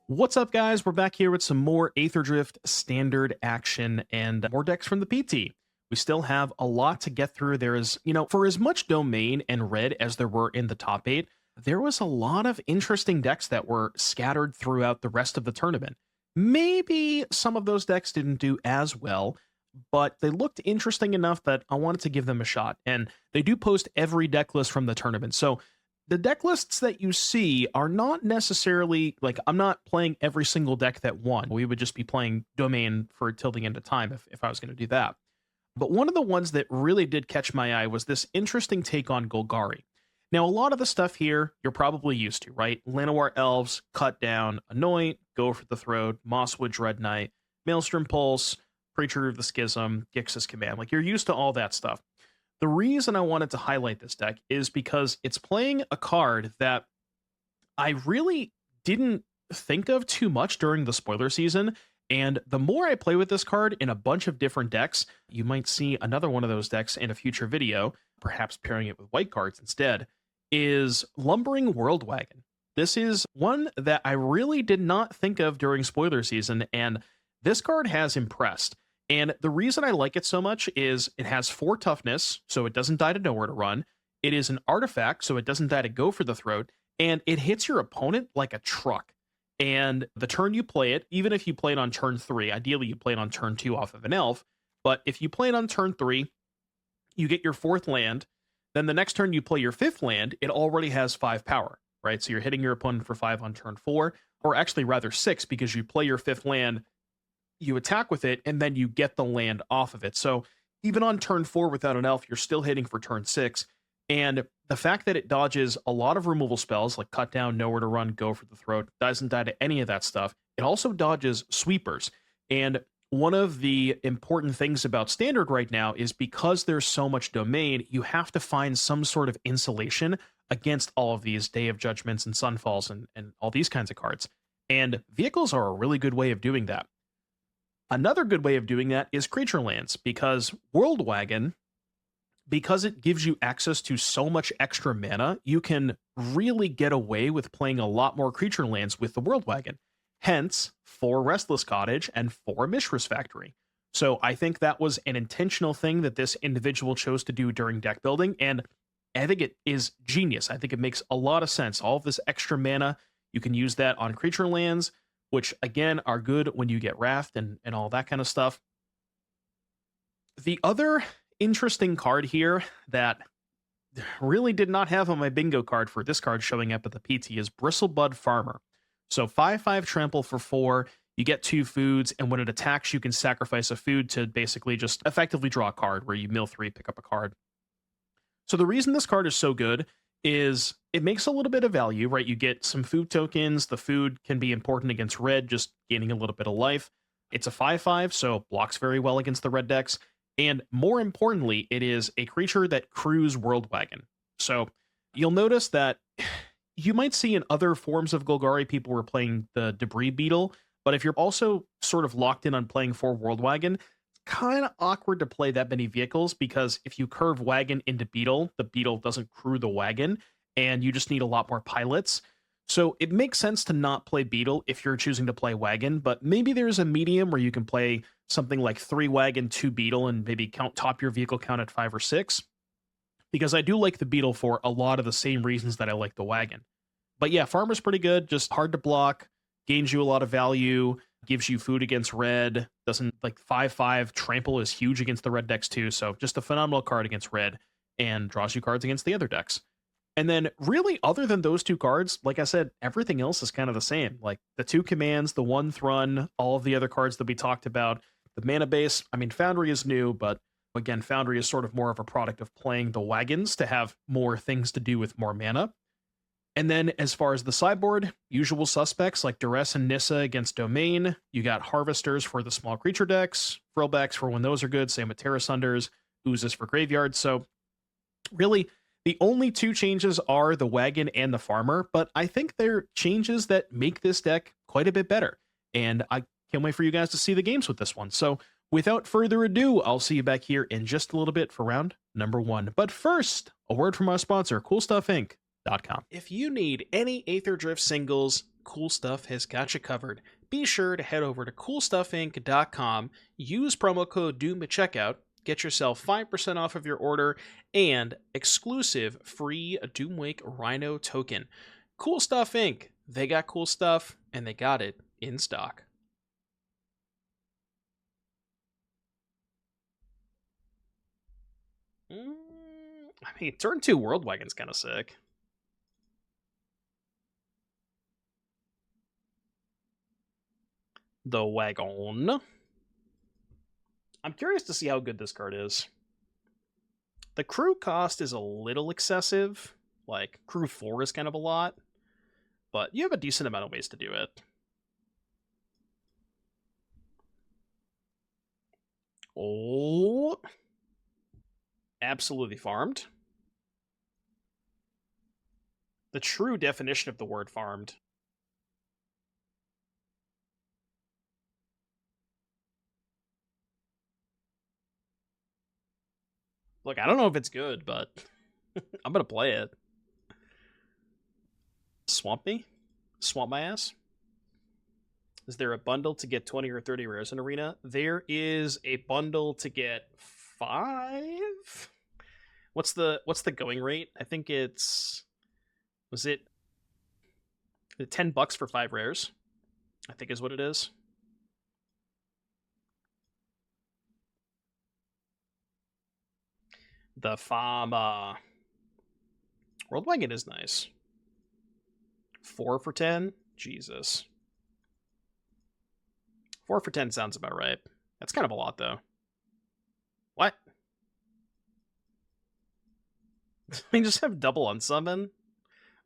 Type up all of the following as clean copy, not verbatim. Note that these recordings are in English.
What's up, guys? We're back here with some more Aether Drift standard action and more decks from the PT. We still have a lot to get through. There is, for as much domain and red as there were in the top 8, there was a lot of interesting decks that were scattered throughout the rest of the tournament. Maybe some of those decks didn't do as well, but they looked interesting enough that I wanted to give them a shot. And they do post every deck list from the tournament. So the deck lists that you see are not necessarily, like, I'm not playing every single deck that won. We would just be playing domain for till the end of time if I was going to do that. But one of the ones that really did catch my eye was this interesting take on Golgari. Now, a lot of the stuff here you're probably used to, right? Llanowar Elves, Cut Down, Anoint, Go for the Throat, Mosswood Dreadknight, Maelstrom Pulse, Preacher of the Schism, Gix's Command. Like, you're used to all that stuff. The reason I wanted to highlight this deck is because it's playing a card that I really didn't think of too much during the spoiler season. And the more I play with this card in a bunch of different decks, you might see another one of those decks in a future video, perhaps pairing it with white cards instead, is Lumbering Worldwagon. This is one that I really did not think of during spoiler season, and this card has impressed. And the reason I like it so much is it has 4 toughness, so it doesn't die to nowhere to run. It is an artifact, so it doesn't die to go for the throat. And it hits your opponent like a truck. And the turn you play it, even if you play it on turn 3, ideally you play it on turn 2 off of an elf, but if you play it on turn 3, you get your 4th land. Then the next turn you play your 5th land, it already has 5 power, right? So you're hitting your opponent for 5 on turn 4, or actually rather 6, because you play your 5th land, you attack with it, and then you get the land off of it. So even on turn 4 without an elf, you're still hitting for turn 6. And the fact that it dodges a lot of removal spells, like Cut Down, Nowhere to Run, Go for the Throat, doesn't die to any of that stuff. It also dodges sweepers. And one of the important things about Standard right now is because there's so much domain, you have to find some sort of insulation against all of these Day of Judgments and Sunfalls and all these kinds of cards. And vehicles are a really good way of doing that. Another good way of doing that is creature lands, because Worldwagon, because it gives you access to so much extra mana, you can really get away with playing a lot more creature lands with the Worldwagon. Hence, 4 Restless Cottage and 4 Mishra's Factory. So I think that was an intentional thing that this individual chose to do during deck building, and I think it is genius. I think it makes a lot of sense. All of this extra mana, you can use that on creature lands, which again are good when you get Wrath and all that kind of stuff. The other interesting card here that really did not have on my bingo card for this card showing up at the PT is Bristlebud Farmer. So 5/5 trample for 4, you get 2 foods, and when it attacks, you can sacrifice a food to basically just effectively draw a card, where you mill 3, pick up a card. So the reason this card is so good is it makes a little bit of value, right? You get some food tokens. The food can be important against red, just gaining a little bit of life. It's a 5/5, so blocks very well against the red decks. And more importantly, it is a creature that crews Worldwagon. So you'll notice that you might see in other forms of Golgari, people were playing the Debris Beetle, but if you're also sort of locked in on playing 4 Worldwagon, it's kind of awkward to play that many vehicles, because if you curve wagon into Beetle, the Beetle doesn't crew the wagon, and you just need a lot more pilots. So it makes sense to not play Beetle if you're choosing to play wagon, but maybe there's a medium where you can play something like 3 wagon, 2 Beetle, and maybe top your vehicle count at 5 or 6. Because I do like the Beetle for a lot of the same reasons that I like the wagon. But yeah, Farmer's pretty good, just hard to block, gains you a lot of value, gives you food against red, doesn't, like, 5/5 trample is huge against the red decks too, so just a phenomenal card against red, and draws you cards against the other decks. And then really, other than those 2 cards, like I said, everything else is kind of the same. Like the 2 commands, the 1 Thrun, all of the other cards that we talked about, the mana base. I mean, Foundry is new, but again, Foundry is sort of more of a product of playing the wagons to have more things to do with more mana. And then as far as the sideboard, usual suspects like Duress and Nissa against Domain. You got Harvesters for the small creature decks, Frillbacks for when those are good, same with Tear Asunders, Oozes for graveyards. So really, the only 2 changes are the wagon and the farmer, but I think they're changes that make this deck quite a bit better. And I can't wait for you guys to see the games with this one. So without further ado, I'll see you back here in just a little bit for round number 1. But first, a word from our sponsor, CoolStuffInc.com. If you need any Aether Drift singles, Cool Stuff has got you covered. Be sure to head over to CoolStuffInc.com, use promo code DOOM at checkout, get yourself 5% off of your order, and exclusive free Doomwake Rhino token. Cool Stuff Inc. They got cool stuff, and they got it in stock. I mean, turn 2 Worldwagon's kind of sick. The Wagon. I'm curious to see how good this card is. The crew cost is a little excessive. Like, crew 4 is kind of a lot. But you have a decent amount of ways to do it. Oh. Absolutely farmed. The true definition of the word farmed. Look, I don't know if it's good, but I'm going to play it. Swamp me? Swamp my ass? Is there a bundle to get 20 or 30 rares in Arena? There is a bundle to get 5? What's the going rate? I think it's... Was it $10 for 5 rares? I think is what it is. The Farmer. Worldwagon is nice. 4 for 10? Jesus. 4 for 10 sounds about right. That's kind of a lot, though. What? We just have double unsummon?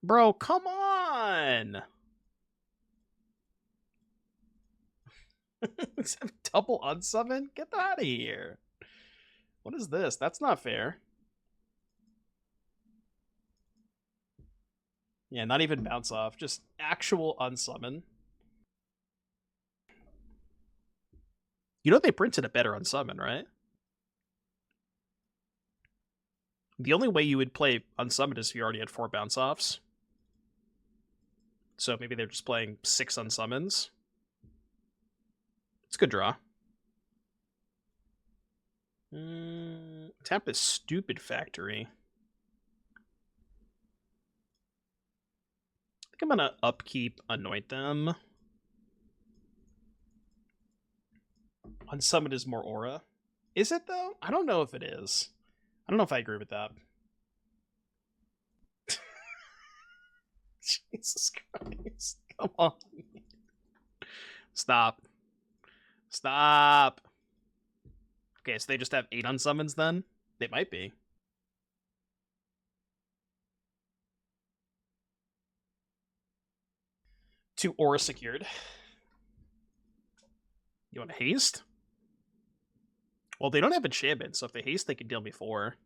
Bro, come on! Let's have double unsummon? Get out of here. What is this? That's not fair. Yeah, not even bounce off. Just actual unsummon. You know they printed a better unsummon, right? The only way you would play unsummon is if you already had 4 bounce offs. So maybe they're just playing 6 unsummons. It's a good draw. Tap this stupid factory. I think I'm gonna upkeep Anoint them. Unsummon is more aura. Is it though? I don't know if it is. I don't know if I agree with that. Jesus Christ. Come on. Stop. Stop. Okay, so they just have 8 unsummons then? They might be. Two aura secured. You want to haste? Well, they don't have enchantment, so if they haste, they can deal me 4.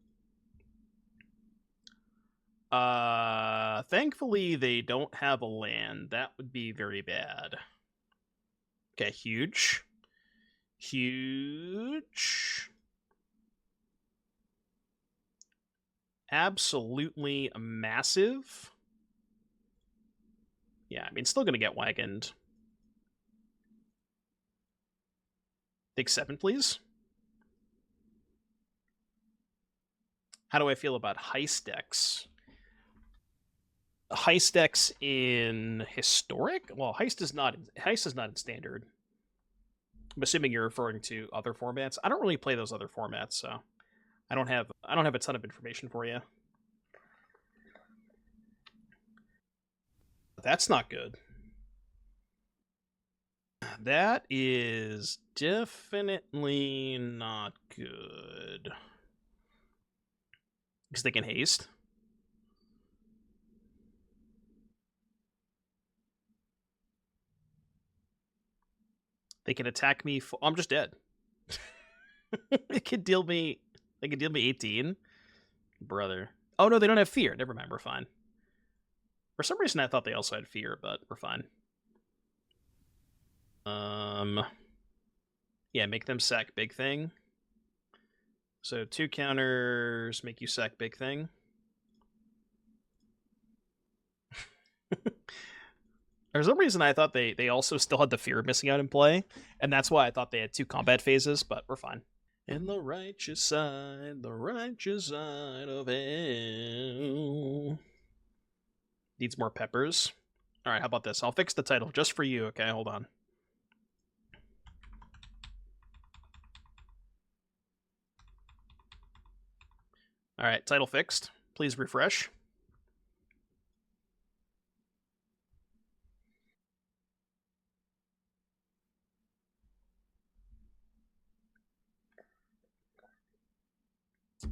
Thankfully, they don't have a land. That would be very bad. Okay, huge. Huge. Absolutely massive. Yeah, I mean, still gonna get wagoned. Take 7, please. How do I feel about heist decks? Heist decks in historic? Well, heist is not in standard. I'm assuming you're referring to other formats. I don't really play those other formats, so I don't have a ton of information for you. That's not good. That is definitely not good. Because they can haste. They can attack me. I'm just dead. They can deal me 18. Brother. Oh no, they don't have fear. Never mind, we're fine. For some reason I thought they also had fear, but we're fine. Yeah, make them sack big thing. So 2 counters make you sack big thing. For some reason, I thought they also still had the fear of missing out in play, and that's why I thought they had 2 combat phases, but we're fine. And the righteous side of hell. Needs more peppers. Alright, how about this? I'll fix the title just for you, okay? Hold on. Alright, title fixed. Please refresh.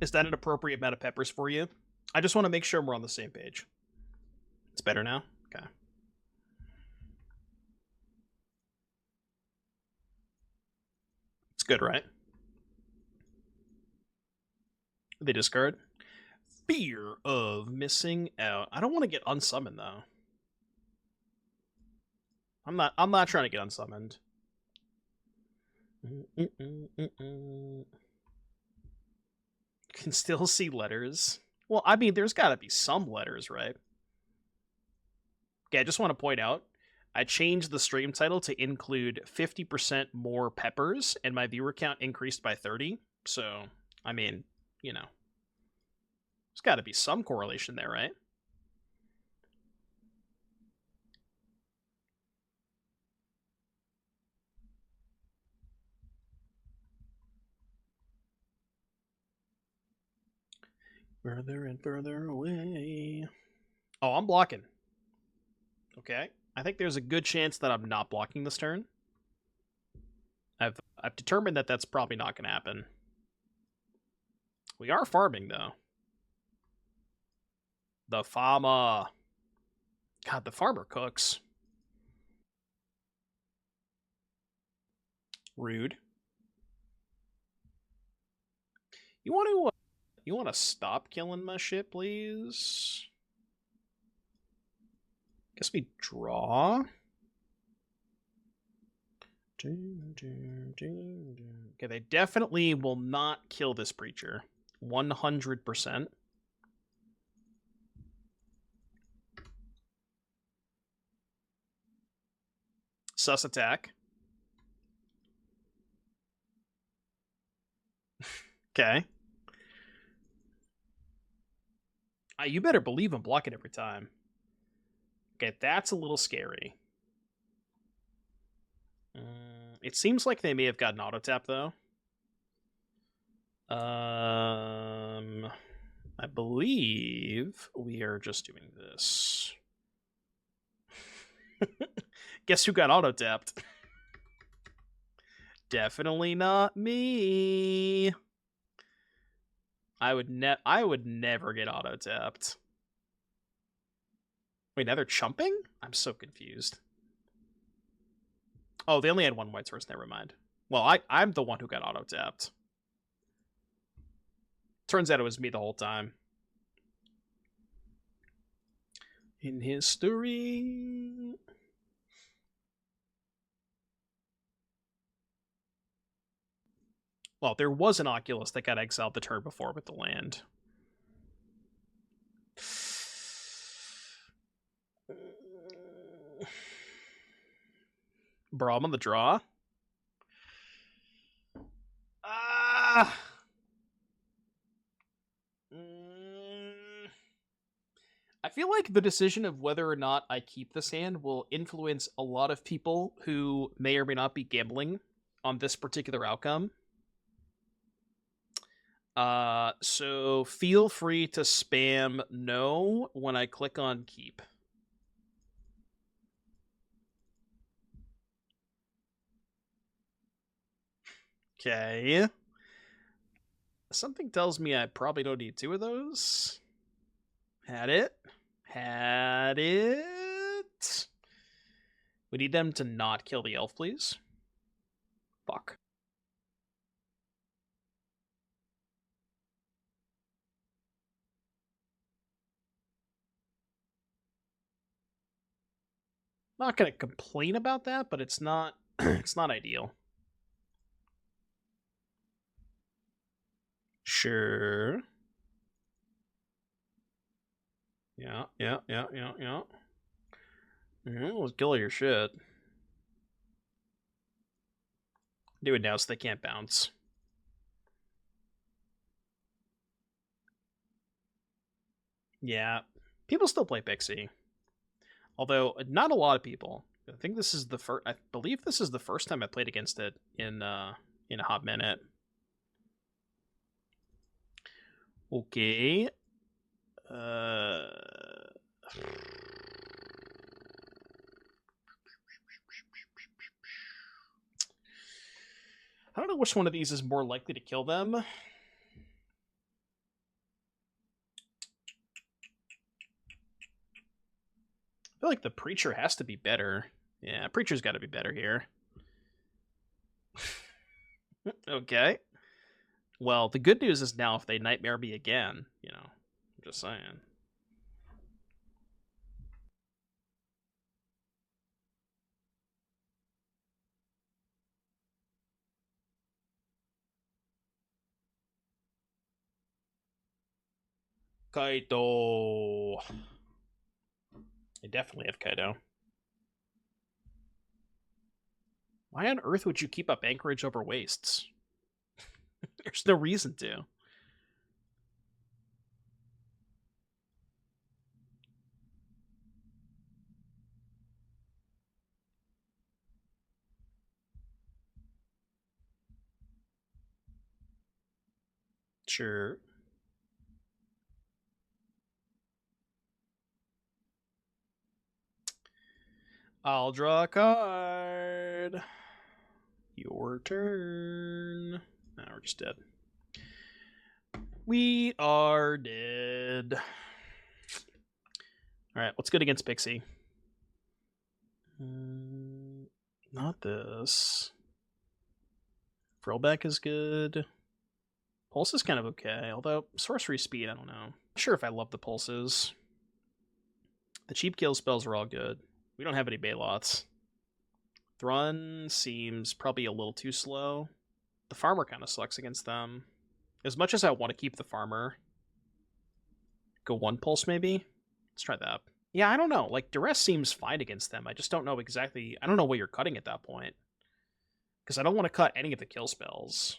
Is that an appropriate amount of peppers for you? I just want to make sure we're on the same page. It's better now? Okay. It's good, right? They discard. Fear of missing out. I don't want to get unsummoned though. I'm not trying to get unsummoned. Can still see letters. Well, I mean, there's got to be some letters, right? Okay, I just want to point out, I changed the stream title to include 50% more peppers, and my viewer count increased by 30. So, I mean, you know, there's got to be some correlation there, right? Further and further away. Oh, I'm blocking. Okay. I think there's a good chance that I'm not blocking this turn. I've determined that that's probably not going to happen. We are farming, though. The farmer. God, the farmer cooks. Rude. You want to stop killing my shit, please? Guess we draw. Okay, they definitely will not kill this preacher. 100%. Sus attack. Okay. You better believe I'm blocking every time. Okay, that's a little scary. It seems like they may have gotten auto tap though. I believe we are just doing this. Guess who got auto tapped? Definitely not me. I would never get auto tapped. Wait, now they're chumping? I'm so confused. Oh, they only had 1 white source, never mind. Well, I'm the one who got auto tapped. Turns out it was me the whole time. In history. Well, there was an Oculus that got exiled the turn before with the land. Bro, I'm on the draw. I feel like the decision of whether or not I keep this hand will influence a lot of people who may or may not be gambling on this particular outcome. So feel free to spam no when I click on keep. Okay. Something tells me I probably don't need 2 of those. Had it. We need them to not kill the elf, please. Fuck. Not gonna complain about that, but it's not it's not ideal. Sure. Yeah. Let's kill your shit. Do it now so they can't bounce. Yeah, people still play Pixie. Although, not a lot of people. I think this is the first. I believe this is the first time I played against it in a hot minute. Okay. I don't know which one of these is more likely to kill them. I feel like the Preacher has to be better. Yeah, Preacher's got to be better here. Okay. Well, the good news is now if they Nightmare me again, I'm just saying. Kaito. I definitely have Kaito. Why on earth would you keep up Anchorage over Wastes? There's no reason to. Sure. I'll draw a card. Your turn. Now we're just dead. We are dead. Alright, what's good against Pixie? Not this. Frillback is good. Pulse is kind of okay, although sorcery speed, I don't know. Not sure if I love the pulses. The cheap kill spells are all good. We don't have any Baylots. Thrun seems probably a little too slow. The Farmer kind of sucks against them. As much as I want to keep the Farmer. Go one pulse, maybe? Let's try that. Yeah, I don't know. Like, Duress seems fine against them. I just don't know exactly... I don't know what you're cutting at that point. Because I don't want to cut any of the kill spells.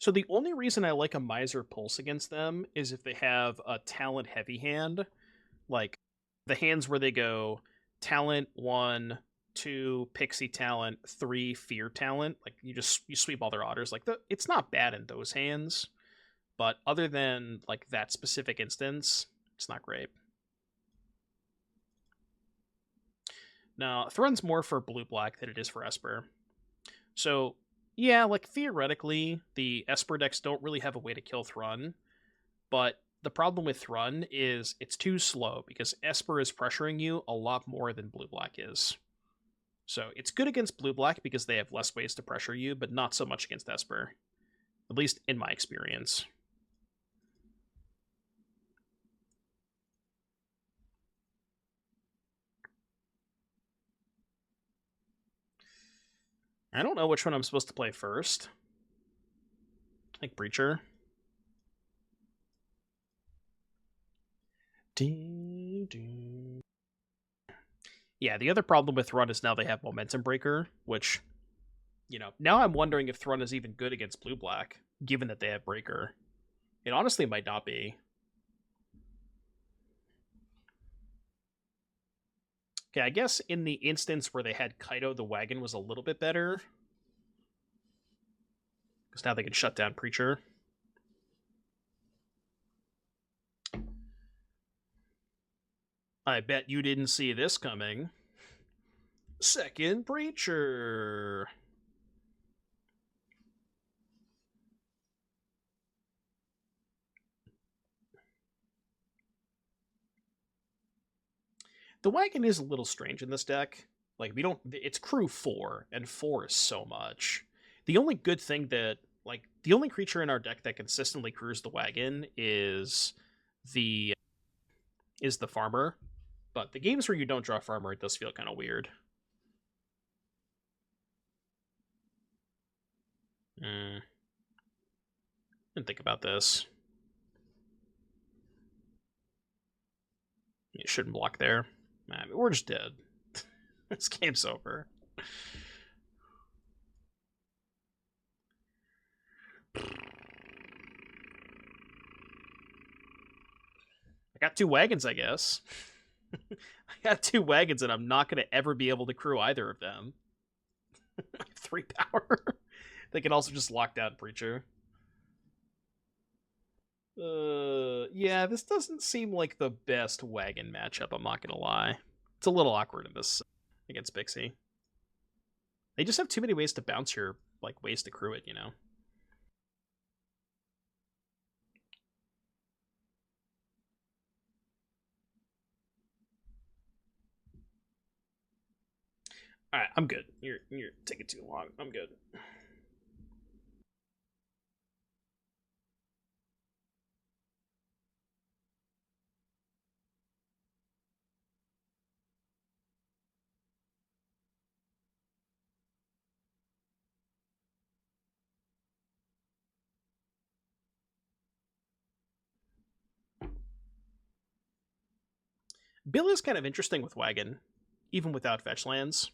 So the only reason I like a Miser Pulse against them is if they have a talent heavy hand. Like, the hands where they go talent 1, 2, Pixie talent, 3, Fear talent. Like, you sweep all their otters. Like, it's not bad in those hands. But other than, like, that specific instance, it's not great. Now, Thrun's more for blue-black than it is for Esper. So, yeah, like, theoretically, the Esper decks don't really have a way to kill Thrun, but the problem with Thrun is it's too slow, because Esper is pressuring you a lot more than blue-black is. So, it's good against blue-black because they have less ways to pressure you, but not so much against Esper. At least in my experience. I don't know which one I'm supposed to play first. I think Breacher. Yeah, the other problem with Thrun is now they have Momentum Breaker, which, now I'm wondering if Thrun is even good against blue-black, given that they have Breaker. It honestly might not be. Okay, I guess in the instance where they had Kaito, the wagon was a little bit better. Because now they can shut down Preacher. I bet you didn't see this coming. Second Preacher. The wagon is a little strange in this deck. Like, it's crew 4, and 4 is so much. The only good thing that, the only creature in our deck that consistently crews the wagon is the Farmer. But the games where you don't draw Farmer, it does feel kind of weird. Didn't think about this. You shouldn't block there. Man, we're just dead. This game's over. I got 2 wagons, I guess. I got 2 wagons, and I'm not going to ever be able to crew either of them. 3 power. They can also just lock down Preacher. Yeah, this doesn't seem like the best wagon matchup, I'm not gonna lie. It's a little awkward in this against Pixie. They just have too many ways to bounce your, like, ways to crew it, you know? Alright, I'm good. You're taking too long. I'm good. Bill is kind of interesting with Wagon, even without fetch lands.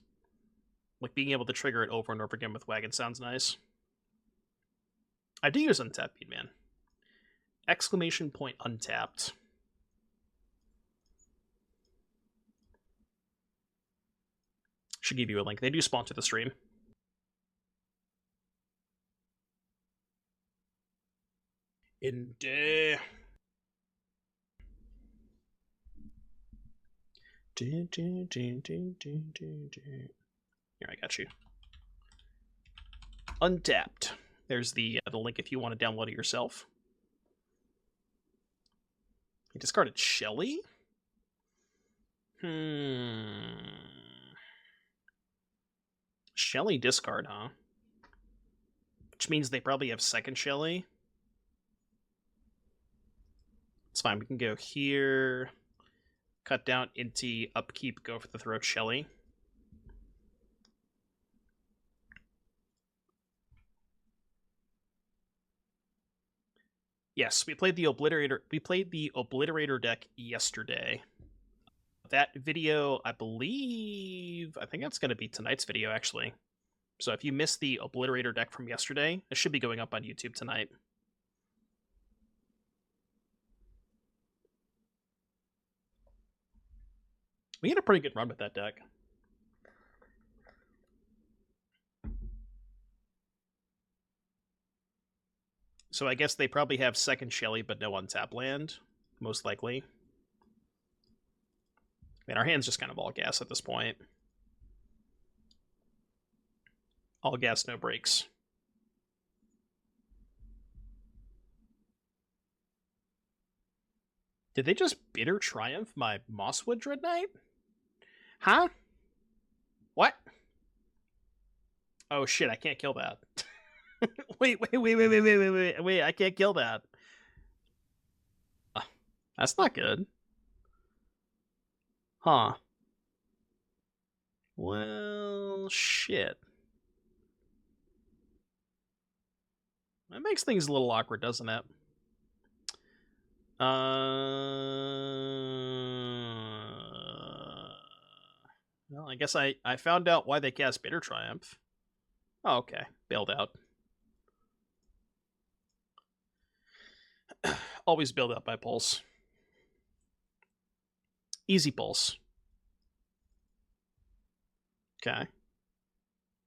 Like, being able to trigger it over and over again with Wagon sounds nice. I do use Untapped Bead Man. Exclamation point untapped. Should give you a link. They do sponsor the stream. Indeed. Here, I got you. Untapped. There's the link if you want to download it yourself. He discarded Shelly? Shelly discard, huh? Which means they probably have second Shelly. It's fine, we can go here, cut down into upkeep, go for the throat Shelly. Yes, we played the Obliterator. We played the Obliterator deck yesterday. That video, I think that's going to be tonight's video, actually. So if you missed the Obliterator deck from yesterday, it should be going up on YouTube tonight. We had a pretty good run with that deck. So I guess they probably have second Shelly, but no untap land, most likely. Man, our hand's just kind of all gas at this point. All gas, no brakes. Did they just bitter triumph my Mosswood Dreadknight? Huh? What? Oh shit, I can't kill that. Wait, I can't kill that. That's not good. Huh. Well, shit. That makes things a little awkward, doesn't it? Well, I guess I found out why they cast Bitter Triumph. Oh, okay. Bailed out. Always bailed out by Pulse. Easy Pulse. Okay.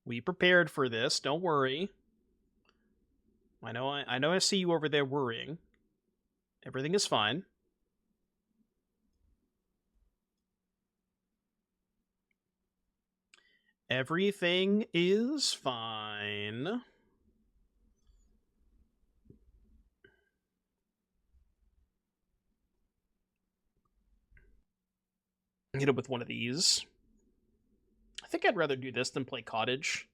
We prepared for this, don't worry. I know I see you over there worrying. Everything is fine. Everything is fine. Hit it with one of these. I think I'd rather do this than play Cottage.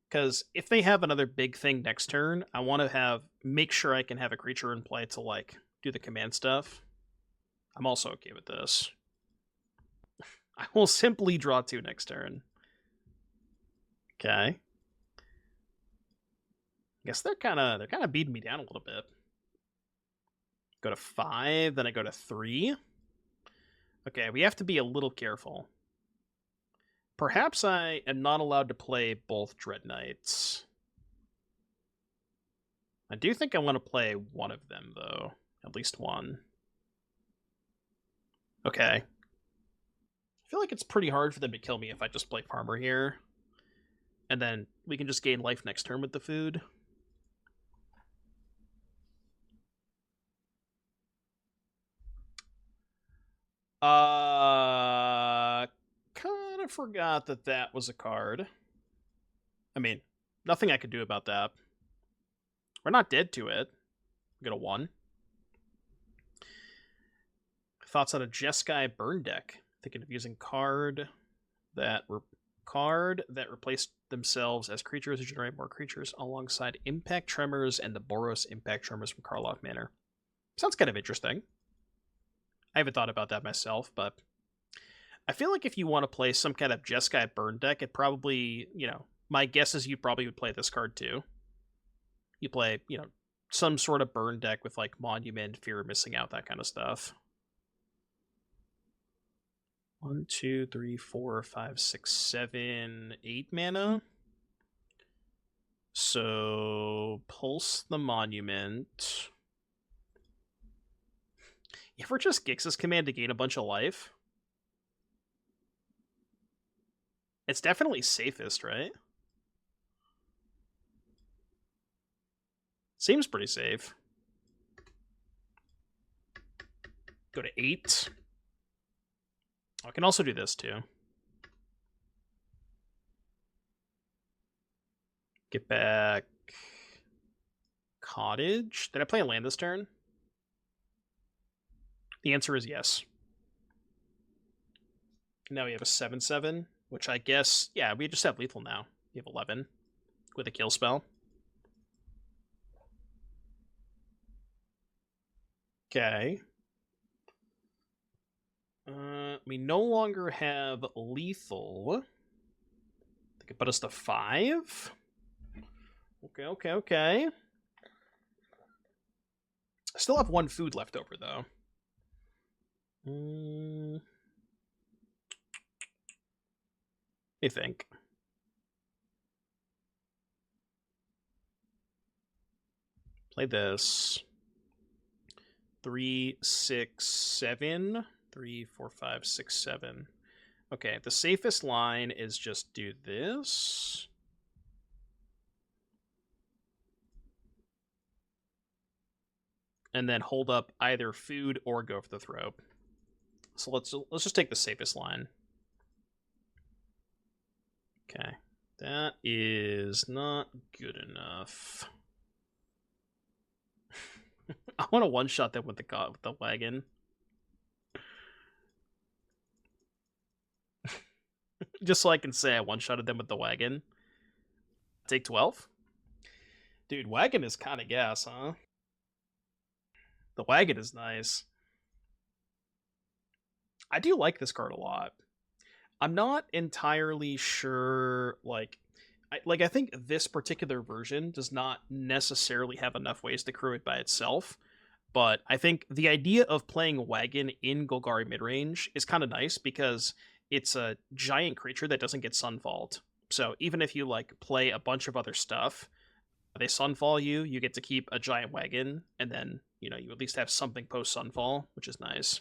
Because if they have another big thing next turn, I want to make sure I can have a creature in play to, like, do the command stuff. I'm also okay with this. I will simply draw 2 next turn. Okay. Guess they're kind of beating me down a little bit. Go to 5, then I go to 3. Okay, we have to be a little careful. Perhaps I am not allowed to play both Dreadknights. I do think I want to play one of them, though. At least one. Okay. I feel like it's pretty hard for them to kill me if I just play Farmer here. And then we can just gain life next turn with the food. Kind of forgot that was a card. I mean, nothing I could do about that. We're not dead to it. We got a 1. Thoughts on a Jeskai burn deck. Thinking of using card that replace themselves as creatures to generate more creatures alongside Impact Tremors and the Boros Impact Tremors from Karlov Manor. Sounds kind of interesting. I haven't thought about that myself, but I feel like if you want to play some kind of Jeskai burn deck, it probably, my guess is you probably would play this card too. You play, some sort of burn deck with like Monument, Fear of Missing Out, that kind of stuff. 1, 2, 3, 4, 5, 6, 7, 8 mana. So Pulse the Monument. You ever just Gix's command to gain a bunch of life? It's definitely safest, right? Seems pretty safe. Go to 8. I can also do this too. Get back Cottage. Did I play a land this turn? The answer is yes. Now we have a 7/7, which I guess, yeah, we just have lethal now. We have 11 with a kill spell. Okay. We no longer have lethal. They could put us to 5. Okay. I still have 1 food left over, though. I think. Play this. 3, 6, 7. 3, 4, 5, 6, 7. Okay, the safest line is just do this. And then hold up either food or go for the throw. So let's just take the safest line. Okay. That is not good enough. I want to one-shot them with the wagon. Just so I can say I one-shotted them with the wagon. Take 12? Dude, wagon is kind of gas, huh? The wagon is nice. I do like this card a lot. I'm not entirely sure, I think this particular version does not necessarily have enough ways to crew it by itself, but I think the idea of playing Wagon in Golgari midrange is kind of nice because it's a giant creature that doesn't get Sunfalled. So even if you play a bunch of other stuff, they Sunfall you, you get to keep a giant Wagon, and then, you at least have something post-Sunfall, which is nice.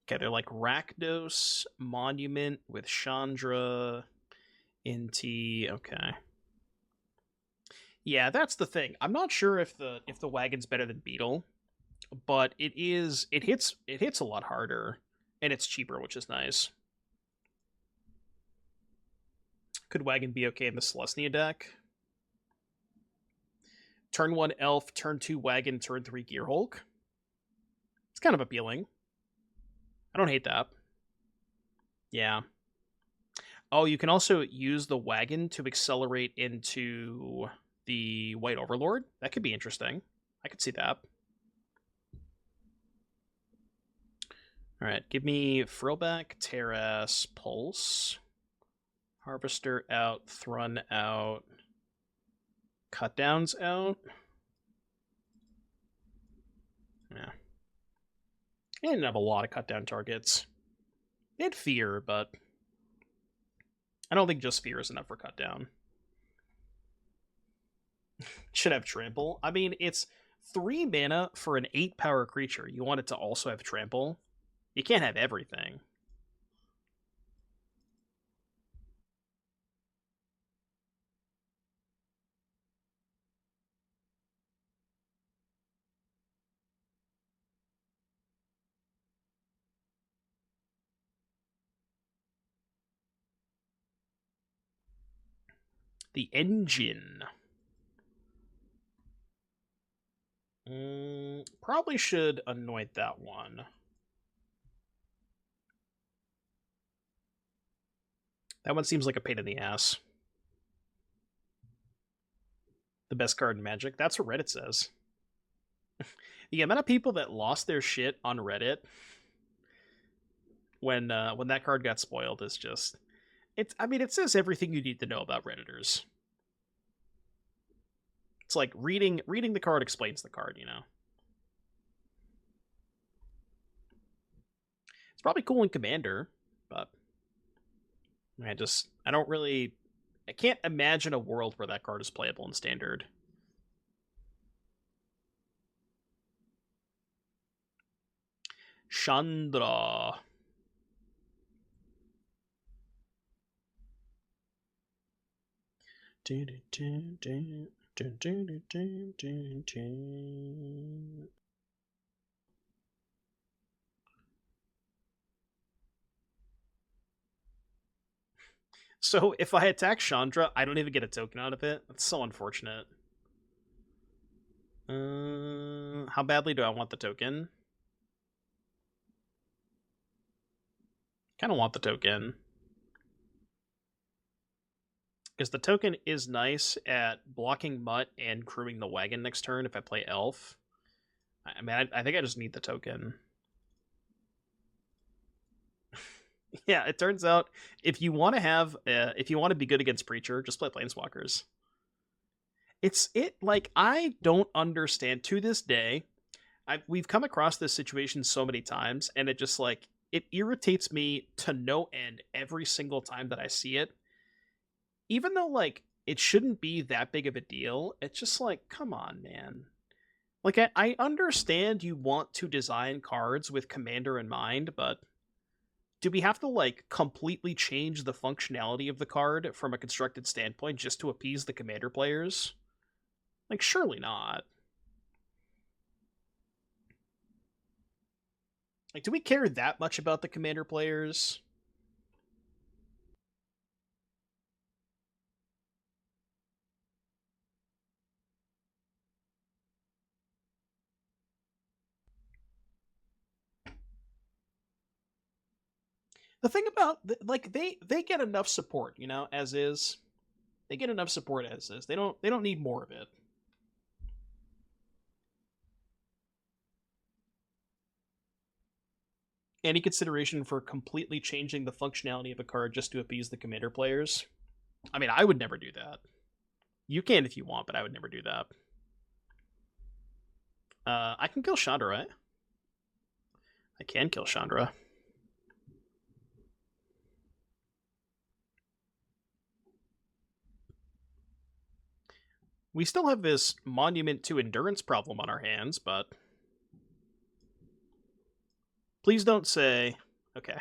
Okay, they're like Rakdos, Monument with Chandra, Inti. Okay. Yeah, that's the thing. I'm not sure if the wagon's better than Beetle, but it hits a lot harder, and it's cheaper, which is nice. Could wagon be okay in the Celestia deck? Turn 1 Elf, turn 2 Wagon, turn 3 Gearhulk. It's kind of appealing. I don't hate that. Yeah. Oh, you can also use the wagon to accelerate into the White Overlord. That could be interesting. I could see that. All right, give me Frillback, Tear Asunder, Pulse. Harvester out, Thrun out, Cut Downs out. Yeah. They didn't have a lot of cut down targets. They had Fear, but I don't think just Fear is enough for cut down. Should have Trample. I mean, it's 3 mana for an 8 power creature. You want it to also have Trample? You can't have everything. The Engine. Probably should anoint that one. That one seems like a pain in the ass. The best card in Magic. That's what Reddit says. The amount of people that lost their shit on Reddit when that card got spoiled is just... I mean, it says everything you need to know about Redditors. It's like reading the card explains the card, you know? It's probably cool in Commander, but I can't imagine a world where that card is playable in Standard. Chandra. So if I attack Chandra, I don't even get a token out of it. That's so unfortunate. How badly do I want the token? Kind of want the token. Because the token is nice at blocking Mutt and crewing the wagon next turn if I play Elf. I mean, I think I just need the token. Yeah, it turns out if you want to be good against Preacher, just play Planeswalkers. Like, I don't understand to this day. We've come across this situation so many times, and it just like it irritates me to no end every single time that I see it. Even though like it shouldn't be that big of a deal, it's just like, come on, man. Like I understand you want to design cards with Commander in mind, but do we have to like completely change the functionality of the card from a constructed standpoint just to appease the Commander players? Like, surely not. Like, do we care that much about the Commander players? The thing about like they get enough support, you know, as is. They get enough support as is. They don't need more of it. Any consideration for completely changing the functionality of a card just to appease the Commander players? I mean, I would never do that. You can if you want, but I would never do that. I can kill Chandra, right? I can kill Chandra. We still have this Monument to Endurance problem on our hands, but... Please don't say... Okay.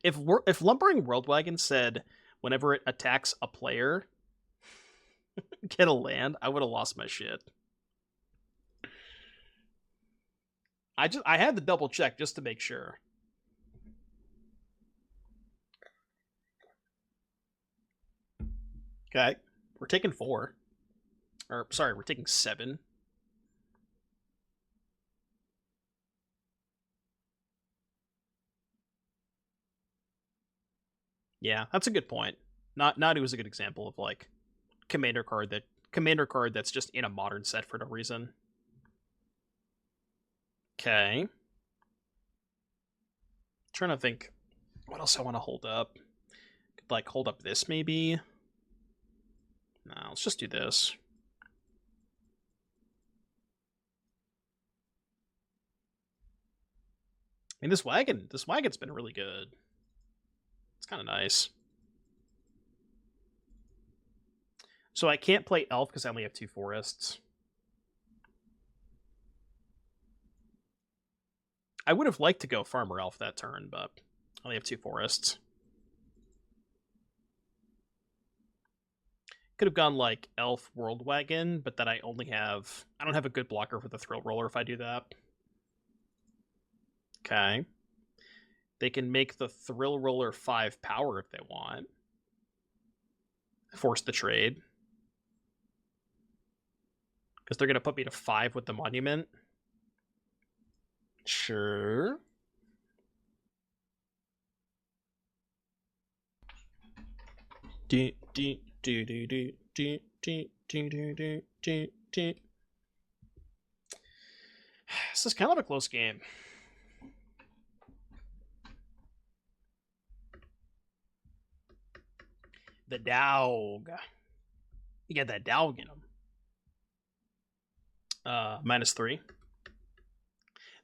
If Lumbering Worldwagon said whenever it attacks a player, get a land, I would have lost my shit. I had to double check just to make sure. Okay, we're taking 4. Or, sorry, we're taking 7. Yeah, that's a good point. Nadu is a good example of, like, commander card that's just in a modern set for no reason. Okay. Trying to think what else I want to hold up. like hold up this maybe. No, let's just do this. I mean, this wagon's been really good. It's kind of nice. So I can't play elf because I only have 2 forests. I would have liked to go farmer elf that turn, but I only have 2 forests. Could have gone like elf Worldwagon, but then I don't have a good blocker for the thrill roller if I do that. Okay. They can make the thrill roller 5 power if they want. Force the trade. Because they're going to put me to 5 with the monument. Sure. This is kind of a close game. The dog. You got that dog in him. -3.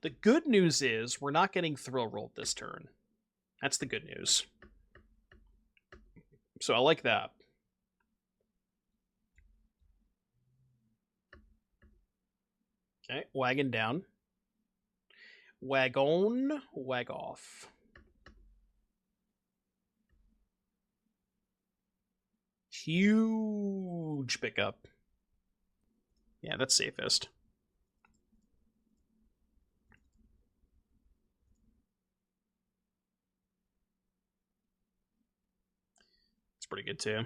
The good news is we're not getting thrill rolled this turn. That's the good news. So I like that. Okay, wagon down. Wag on, wag off. Huge pickup. Yeah, that's safest. It's pretty good too.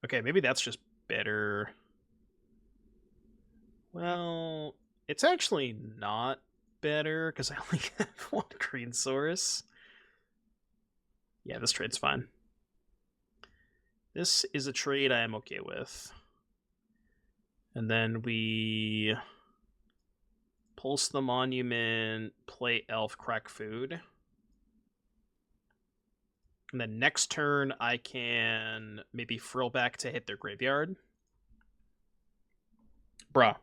Okay, maybe that's just better. Well, it's actually not better because I only have 1 green source. Yeah, this trade's fine. This is a trade I am okay with. And then we pulse the monument, play elf, crack food. And then next turn I can maybe Frillback to hit their graveyard. Bruh.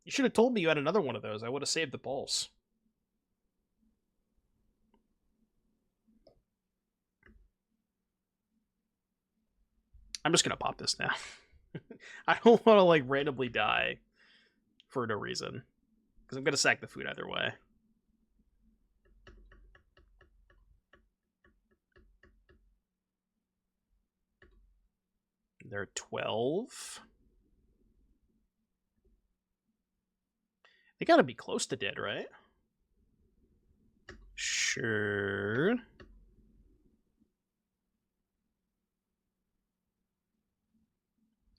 You should have told me you had another one of those. I would have saved the pulse. I'm just going to pop this now. I don't want to like randomly die for no reason. Because I'm going to sack the food either way. They're 12. They got to be close to dead, right? Sure.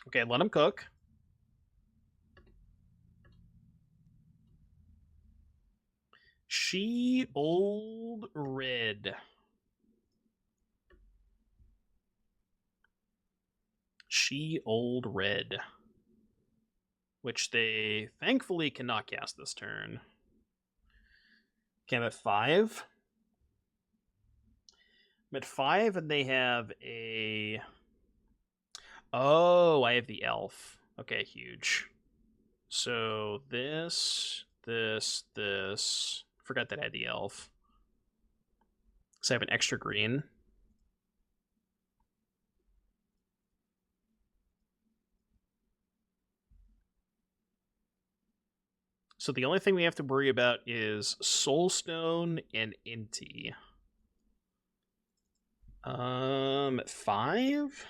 Okay, let them cook. She old red. She old red. Which they thankfully cannot cast this turn. Okay, I'm at 5. I'm at 5 and they have a... Oh, I have the elf. Okay, huge. So this... Forgot that I had the elf. So I have an extra green. So the only thing we have to worry about is Soulstone and Inti. At 5?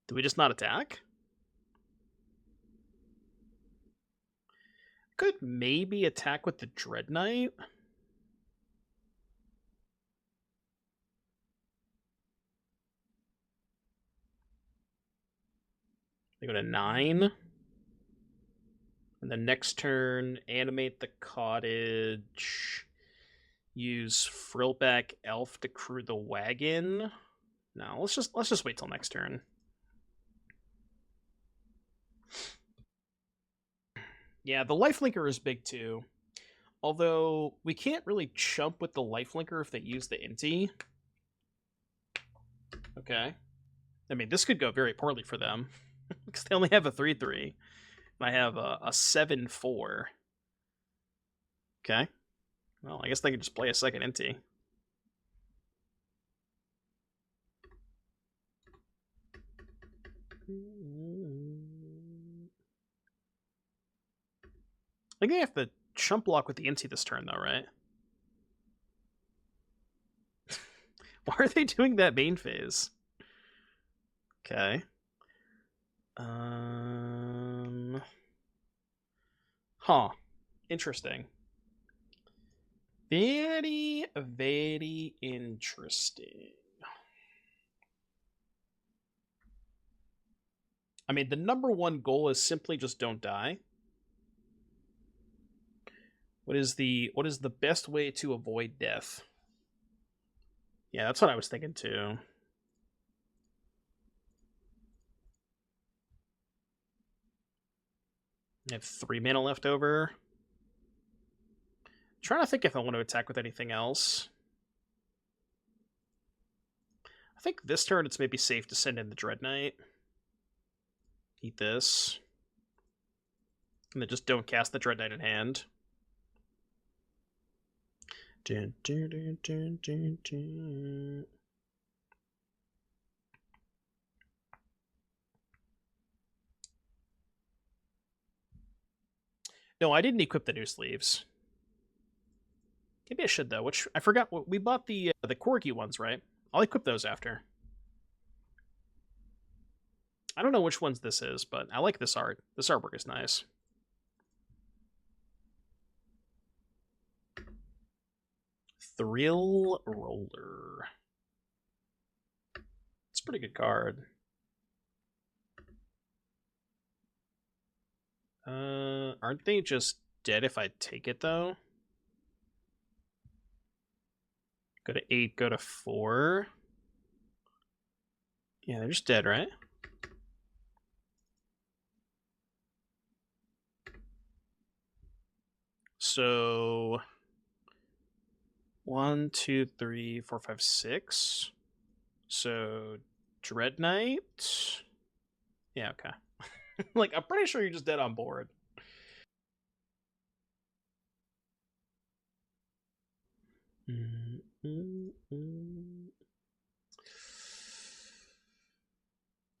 Do we just not attack? Could maybe attack with the Dreadknight. They go to 9. And then next turn, animate the cottage. Use Frillback Elf to crew the wagon. No, let's just wait till next turn. Yeah, the lifelinker is big too. Although, we can't really chump with the lifelinker if they use the Inti. Okay. I mean, this could go very poorly for them. Because they only have a 3-3. And I have a 7-4. Okay. Well, I guess they could just play a second Inti. I think they have to chump block with the Inti this turn, though, right? Why are they doing that main phase? Okay. Huh. Interesting. Very, very interesting. I mean, the number one goal is simply just don't die. What is the best way to avoid death? Yeah, that's what I was thinking too. I have 3 mana left over. I'm trying to think if I want to attack with anything else. I think this turn it's maybe safe to send in the Dreadknight. Eat this. And then just don't cast the Dreadknight in hand. Dun, dun, dun, dun, dun, dun. No, I didn't equip the new sleeves. Maybe I should though. Which I forgot. We bought the Corgi ones, right? I'll equip those after. I don't know which ones this is, but I like this art. This artwork is nice. Thrill Roller. It's a pretty good card. Aren't they just dead if I take it, though? Go to 8, go to 4. Yeah, they're just dead, right? So 1, 2, 3, 4, 5, 6. So Dreadknight. Yeah, okay. Like, I'm pretty sure you're just dead on board.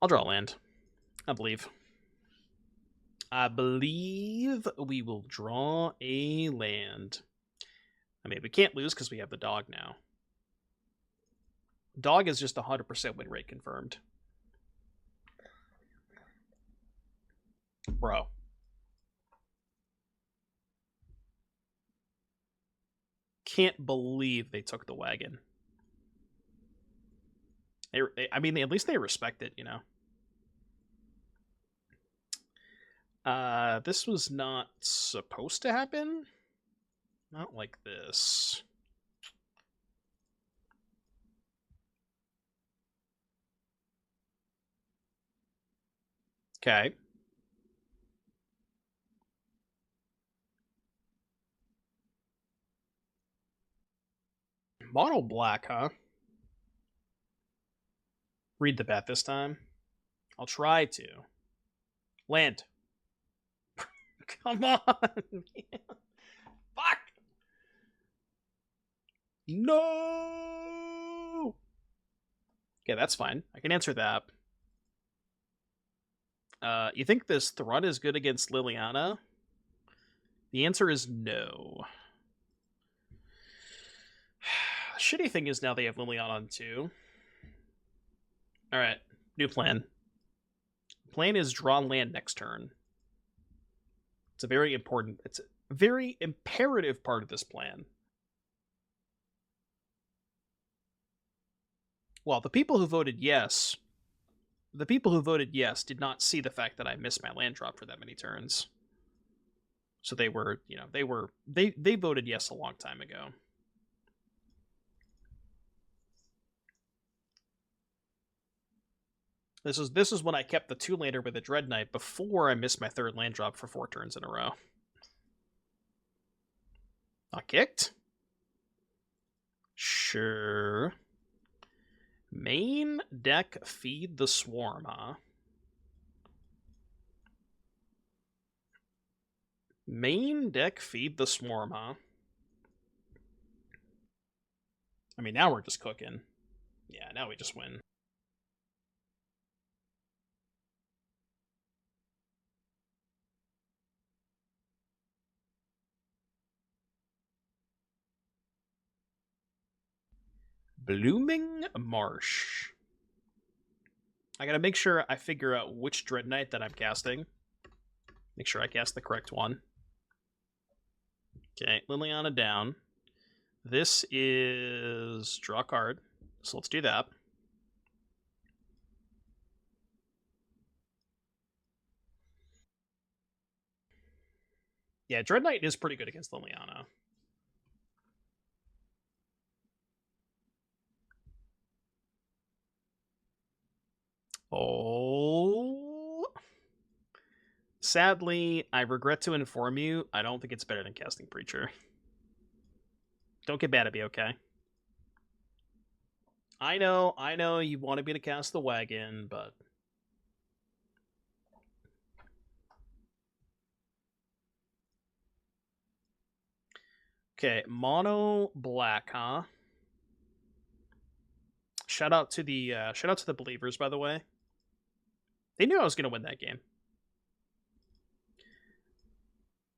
I'll draw a land. I believe. I believe we will draw a land. I mean, we can't lose because we have the dog now. Dog is just 100% win rate confirmed. Bro. Can't believe they took the wagon. I mean, at least they respect it, you know. This was not supposed to happen. Not like this. Okay. Mono black, huh? Read the bat this time. I'll try to. Land. Come on! Fuck! No! Okay, that's fine. I can answer that. You think this Thrun is good against Liliana? The answer is no. Shitty thing is now they have Liliana on 2. Alright, new plan. Plan is draw land next turn. It's a very important, it's a very imperative part of this plan. Well, the people who voted yes did not see the fact that I missed my land drop for that many turns. So they were, you know, they voted yes a long time ago. This is when I kept the 2-lander with a Dreadknight before I missed my 3rd land drop for 4 turns in a row. Not kicked? Sure. Main deck Feed the Swarm, huh? Main deck Feed the Swarm, huh? I mean, now we're just cooking. Yeah, now we just win. Blooming Marsh. I gotta make sure I figure out which Dreadknight that I'm casting. Make sure I cast the correct one. Okay, Liliana down. This is draw a card, so let's do that. Yeah, Dreadknight is pretty good against Liliana. Oh. Sadly, I regret to inform you, I don't think it's better than casting Preacher. Don't get mad at me, okay? I know you wanted me to cast the wagon, but... Okay, mono black, huh? Shout out to the believers, by the way. They knew I was gonna win that game.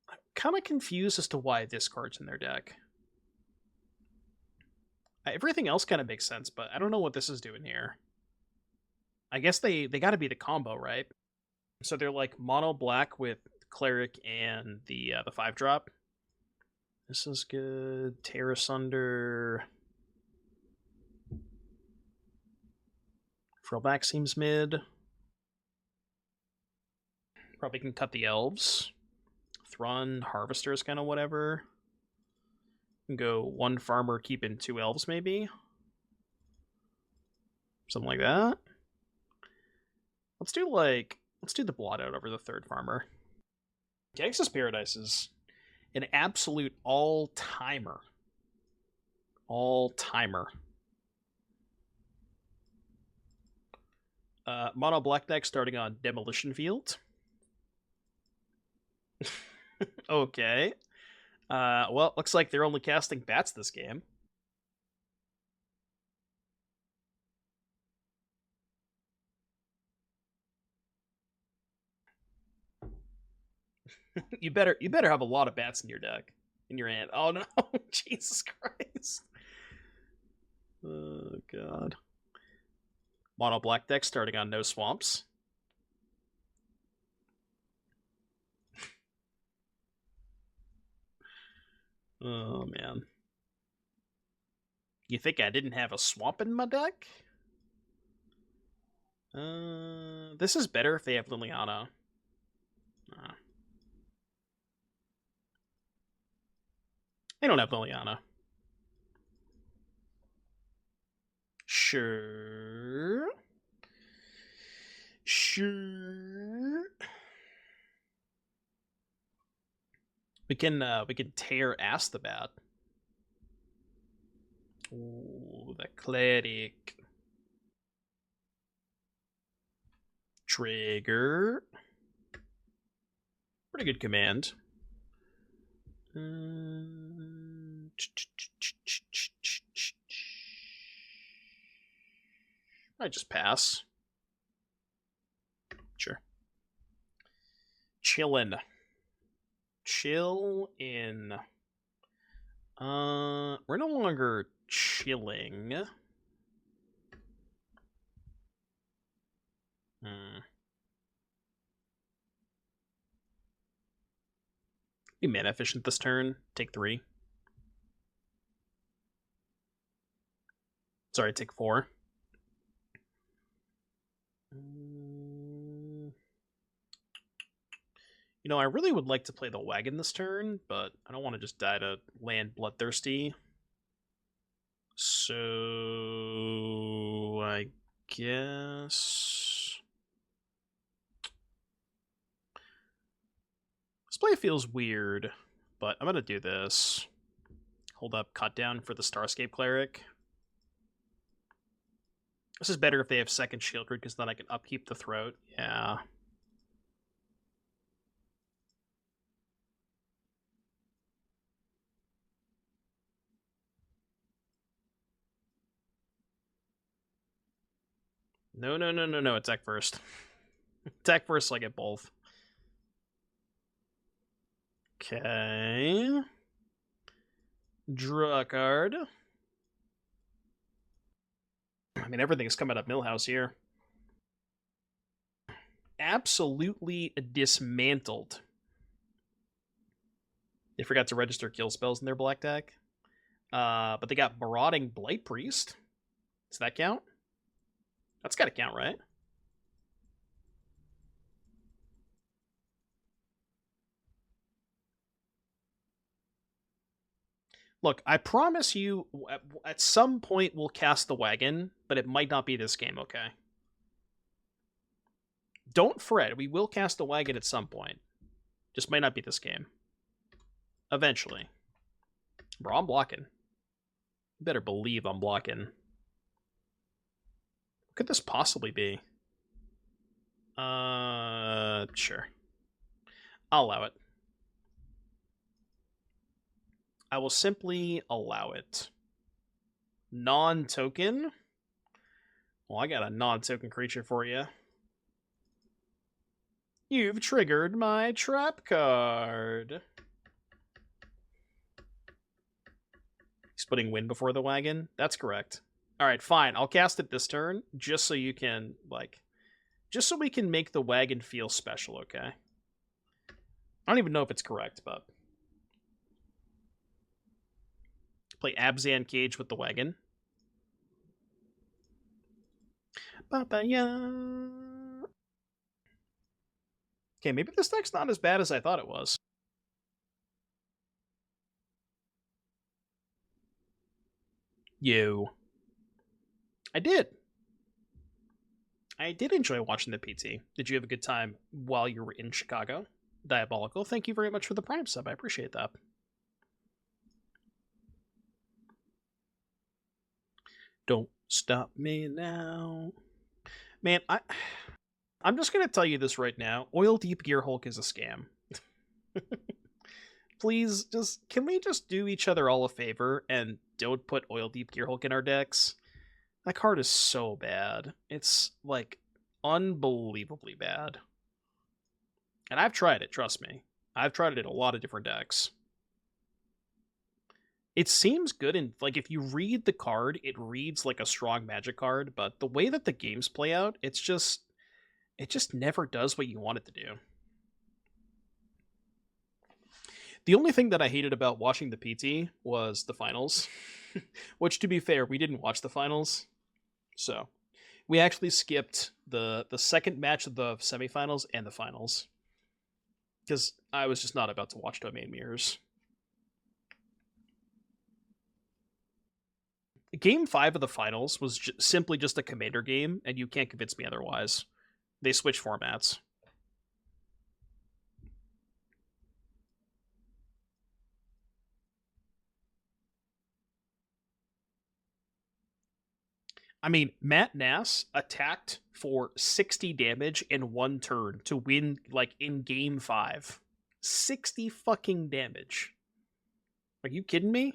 I'm kind of confused as to why this card's in their deck. Everything else kind of makes sense, but I don't know what this is doing here. I guess they got to be the combo, right? So they're like mono black with cleric and the 5-drop. This is good. Tear Asunder. Frillback seems mid. Probably can cut the elves. Thrun, Harvester is kind of whatever. Can go 1 farmer, keeping 2 elves maybe. Something like that. Let's do the Blot Out over the 3rd farmer. Gangsta's Paradise is an absolute all-timer. All-timer. Mono black deck starting on Demolition Field. Okay. Well, looks like they're only casting bats this game. you better have a lot of bats in your deck. In your hand. Oh no, Jesus Christ. Oh god. Mono black deck starting on no swamps. Oh man. You think I didn't have a swamp in my deck? This is better if they have Liliana. They don't have Liliana. Sure. We can tear ass the bat. Ooh, the cleric. Trigger. Pretty good command. I just pass. Sure. Chillin'. Chill in. We're no longer chilling. Be mana efficient this turn. Take 3. Sorry, take 4. You know, I really would like to play the wagon this turn, but I don't want to just die to land Bloodthirsty. So I guess this play feels weird, but I'm gonna do this. Hold up Cut Down for the Starscape Cleric. This is better if they have second Shield Grid, because then I can upkeep the Throat. Yeah. No. Attack first. Attack first so I get both. Okay. Draw a card. I mean, everything's coming up Millhouse here. Absolutely dismantled. They forgot to register kill spells in their black deck. But they got Marauding Blight Priest. Does that count? That's got to count, right? Look, I promise you, at some point we'll cast the wagon, but it might not be this game, okay? Don't fret, we will cast the wagon at some point. Just might not be this game. Eventually. Bro, I'm blocking. You better believe I'm blocking. What could this possibly be? Sure. I'll allow it. I will simply allow it. Non-token? Well, I got a non-token creature for you. You've triggered my trap card. He's putting Wind before the wagon? That's correct. Alright, fine. I'll cast it this turn, just so you can, just so we can make the wagon feel special, okay? I don't even know if it's correct, but... Play Abzan Cage with the wagon. Ba-ba-ya. Okay, maybe this deck's not as bad as I thought it was. I did. I did enjoy watching the PT. Did you have a good time while you were in Chicago? Diabolical, thank you very much for the Prime sub. I appreciate that. Don't stop me now. Man, I'm just going to tell you this right now. Oil Deep Gear Hulk is a scam. Please, can we just do each other all a favor and don't put Oil Deep Gear Hulk in our decks? That card is so bad. It's, unbelievably bad. And I've tried it, trust me. I've tried it in a lot of different decks. It seems good, and if you read the card, it reads like a strong Magic card, but the way that the games play out, it just never does what you want it to do. The only thing that I hated about watching the PT was the finals, which, to be fair, we didn't watch the finals, so we actually skipped the second match of the semifinals and the finals, because I was just not about to watch Domain Mirrors. Game 5 of the finals was simply just a Commander game, and you can't convince me otherwise. They switch formats. I mean, Matt Nass attacked for 60 damage in one turn to win, in Game 5. 60 fucking damage. Are you kidding me?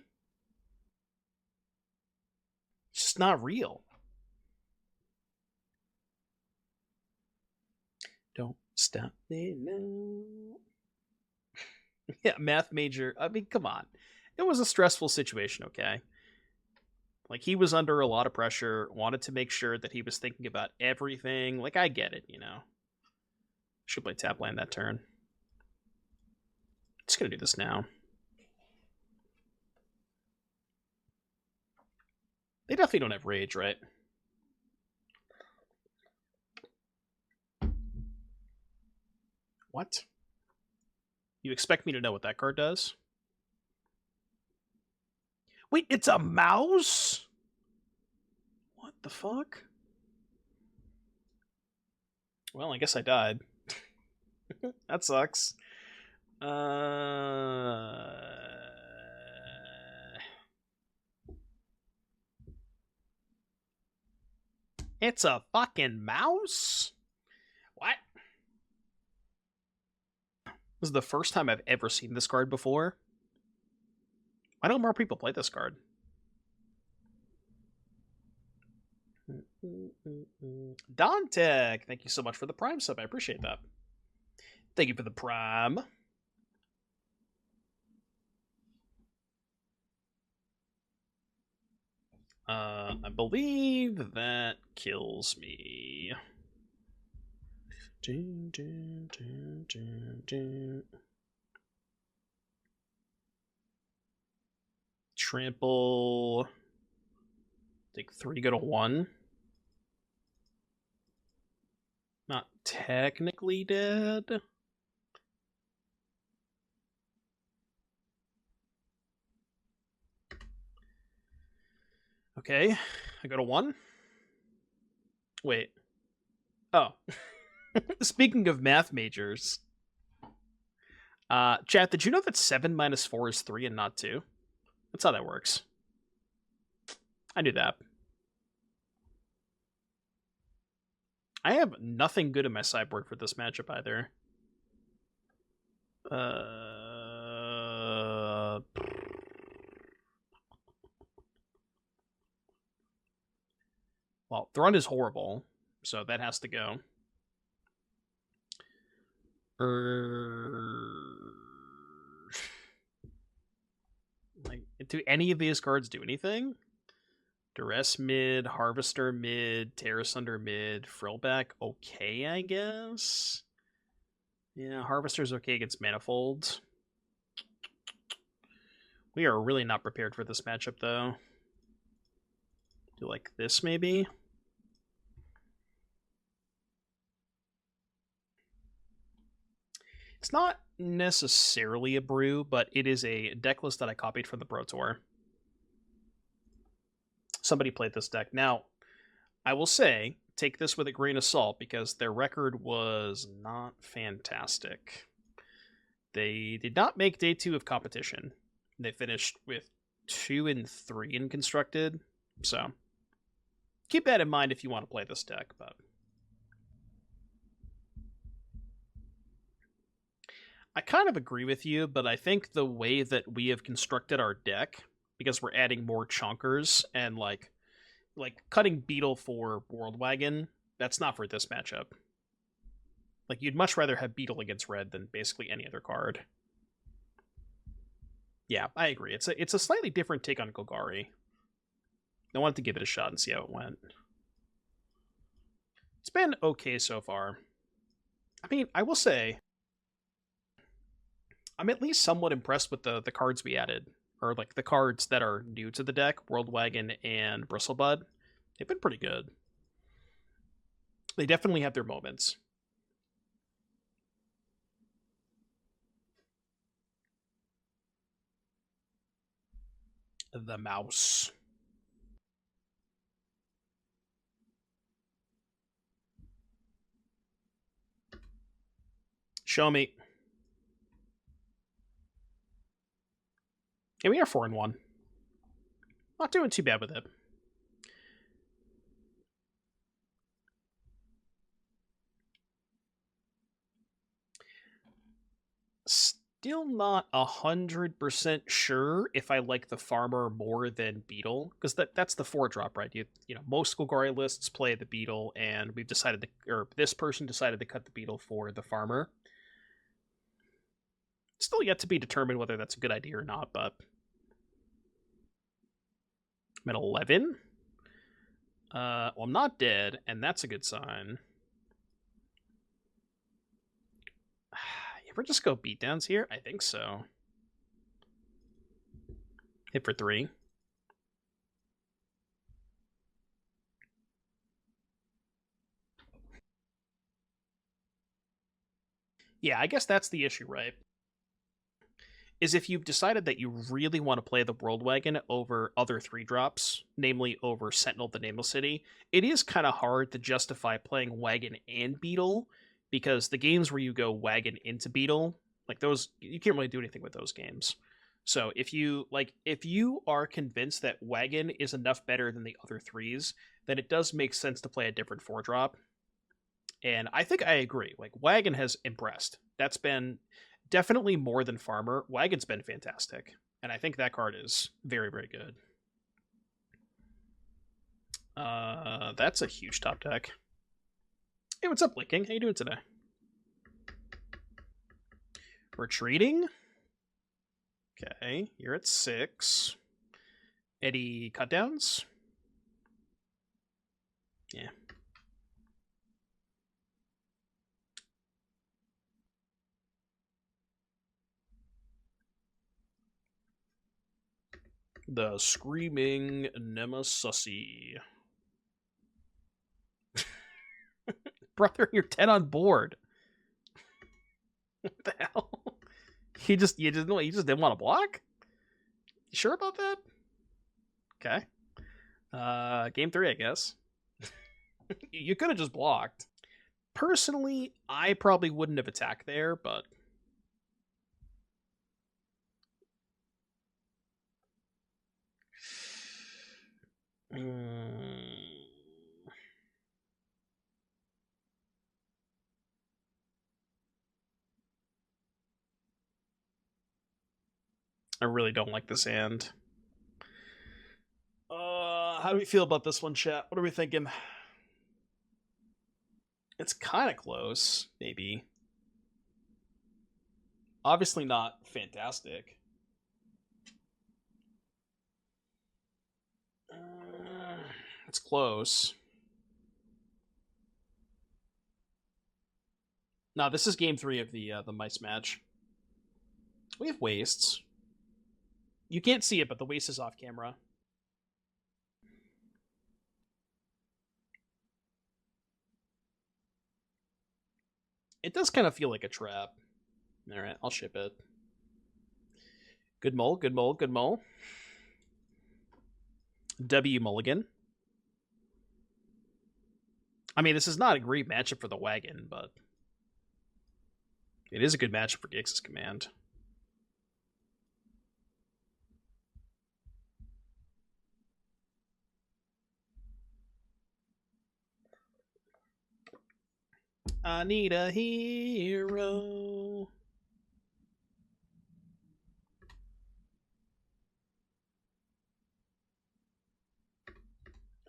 It's just not real. Don't stop me now. Yeah, math major. I mean, come on. It was a stressful situation, okay? He was under a lot of pressure, wanted to make sure that he was thinking about everything. I get it, Should play tap land that turn. Just gonna do this now. They definitely don't have rage, right? What? You expect me to know what that card does? Wait, it's a mouse? What the fuck? Well, I guess I died. That sucks. It's a fucking mouse? What? This is the first time I've ever seen this card before. Why don't more people play this card? Dantec, thank you so much for the Prime sub. I appreciate that. Thank you for the Prime. I believe that kills me. Trample. Take 3, go to 1. Not technically dead. Okay, I go to 1. Wait. Oh. Speaking of math majors. Chat, did you know that 7 minus 4 is 3 and not 2? That's how that works. I knew that. I have nothing good in my sideboard for this matchup either. Well, Thrun is horrible, so that has to go. Like, do any of these cards do anything? Duress mid, Harvester mid, Tear Asunder mid, Frillback okay, I guess? Yeah, Harvester's okay against Manifold. We are really not prepared for this matchup, though. Do like this, maybe? It's not necessarily a brew, but it is a deck list that I copied from the Pro Tour. Somebody played this deck. Now, I will say, take this with a grain of salt, because their record was not fantastic. They did not make day 2 of competition. They finished with 2 and 3 in constructed, so keep that in mind if you want to play this deck. But I kind of agree with you, but I think the way that we have constructed our deck, because we're adding more chonkers and like cutting Beetle for Worldwagon, that's not for this matchup. Like, you'd much rather have Beetle against red than basically any other card. Yeah, I agree. It's a slightly different take on Golgari. I wanted to give it a shot and see how it went. It's been okay so far. I mean, I will say, I'm at least somewhat impressed with the cards we added. Or, like, the cards that are new to the deck, Worldwagon and Bristlebud. They've been pretty good. They definitely have their moments. The mouse. Show me. Yeah, we are 4-1. Not doing too bad with it. Still not 100% sure if I like the Farmer more than Beetle, because that's the 4-drop, right? You know, most Golgari lists play the Beetle, and we've decided to, or this person decided to cut the Beetle for the Farmer. Still yet to be determined whether that's a good idea or not, but I'm at 11. Well, I'm not dead, and that's a good sign. You ever just go beatdowns here? I think so. Hit for 3. Yeah, I guess that's the issue, right? Is if you've decided that you really want to play the Worldwagon over other 3-drops, namely over Sentinel the Nameless City, it is kind of hard to justify playing Wagon and Beetle, because the games where you go Wagon into Beetle, like those, you can't really do anything with those games. So if you are convinced that Wagon is enough better than the other threes, then it does make sense to play a different 4-drop. And I think I agree. Like, Wagon has impressed. That's been definitely more than Farmer. Wagon's been fantastic. And I think that card is very, very good. That's a huge top deck. Hey, what's up, Licking? How you doing today? Retreating? Okay, you're at 6. Any cutdowns? Yeah. The Screaming Nemesis. Brother, you're 10 on board. What the hell? You just didn't want to block? You sure about that? Okay. Game 3, I guess. You could have just blocked. Personally, I probably wouldn't have attacked there, but I really don't like this hand. How do we feel about this one, chat? What are we thinking? It's kind of close, maybe. Obviously not fantastic. It's close. No, this is game 3 of the mice match. We have wastes. You can't see it, but the waste is off camera. It does kind of feel like a trap. Alright, I'll ship it. Good mull, good mull, good mull. W mulligan. I mean, this is not a great matchup for the wagon, but it is a good matchup for Gix's command. I need a hero.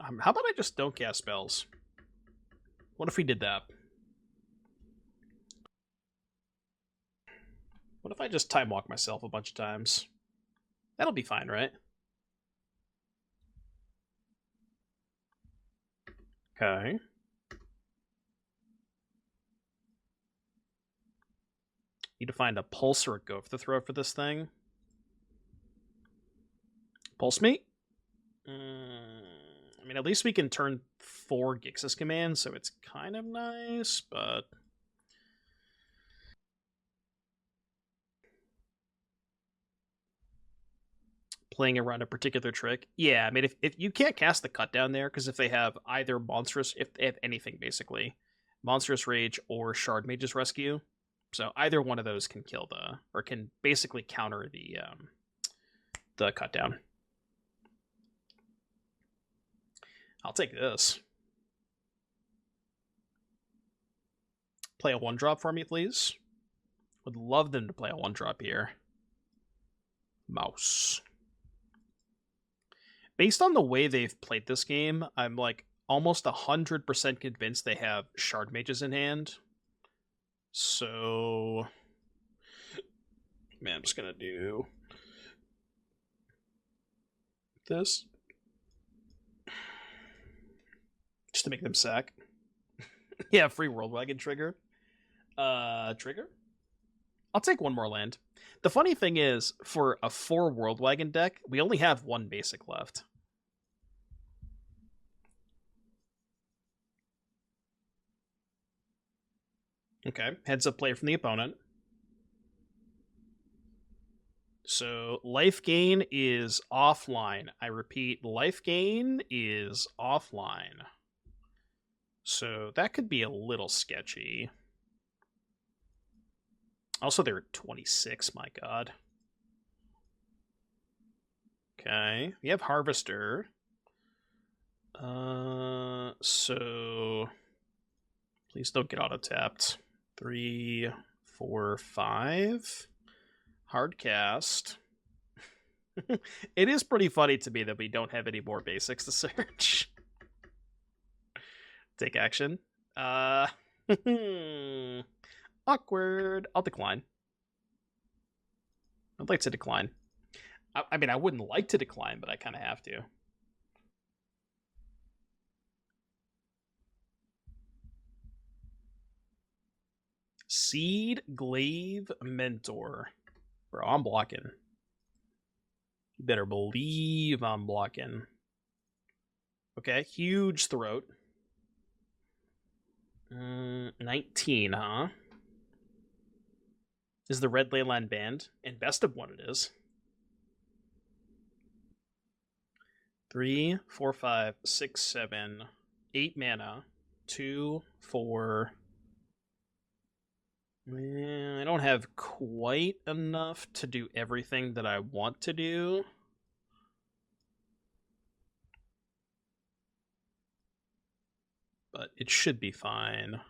How about I just don't cast spells? What if we did that? What if I just time walk myself a bunch of times? That'll be fine, right? Okay. Need to find a pulse or a gopher to throw for this thing. Pulse me? I mean, at least we can turn 4 Gix's commands, so it's kind of nice, but playing around a particular trick. Yeah, I mean, if you can't cast the cut down there, because if they have either monstrous, if they have anything basically, monstrous rage or shard mage's rescue, so either one of those can kill or can basically counter the cut down. I'll take this. Play a 1-drop for me, please. Would love them to play a 1-drop here. Mouse. Based on the way they've played this game, I'm like almost 100% convinced they have shard mages in hand. So, man, I'm just gonna do this just to make them sack. Yeah, free Worldwagon trigger. Trigger? I'll take one more land. The funny thing is, for a 4 Worldwagon deck, we only have 1 basic left. Okay, heads up play from the opponent. So, Lifegain is offline. I repeat, Lifegain is offline. So, that could be a little sketchy. Also, they're at 26, my god. Okay, we have Harvester. So please don't get auto-tapped. 3, 4, 5. Hard cast. It is pretty funny to me that we don't have any more basics to search. Take action. Awkward. I'll decline. I'd like to decline. I mean, I wouldn't like to decline, but I kind of have to. Seed Glaive Mentor. Bro, I'm blocking. You better believe I'm blocking. Okay, huge throat. 19, huh? Is the red leyline banned? And best of one it is. 3, 4, 5, 6, 7, 8 mana. 2, 4. I don't have quite enough to do everything that I want to do. But it should be fine.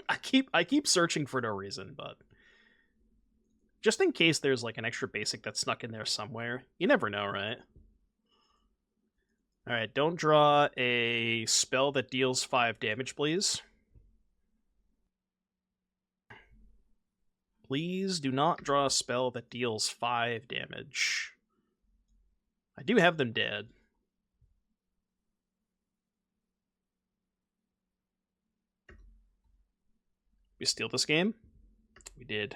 I keep searching for no reason, but just in case there's like an extra basic that's snuck in there somewhere. You never know, right? Alright, don't draw a spell that deals 5 damage, please. Please do not draw a spell that deals 5 damage. I do have them dead. We steal this game? We did.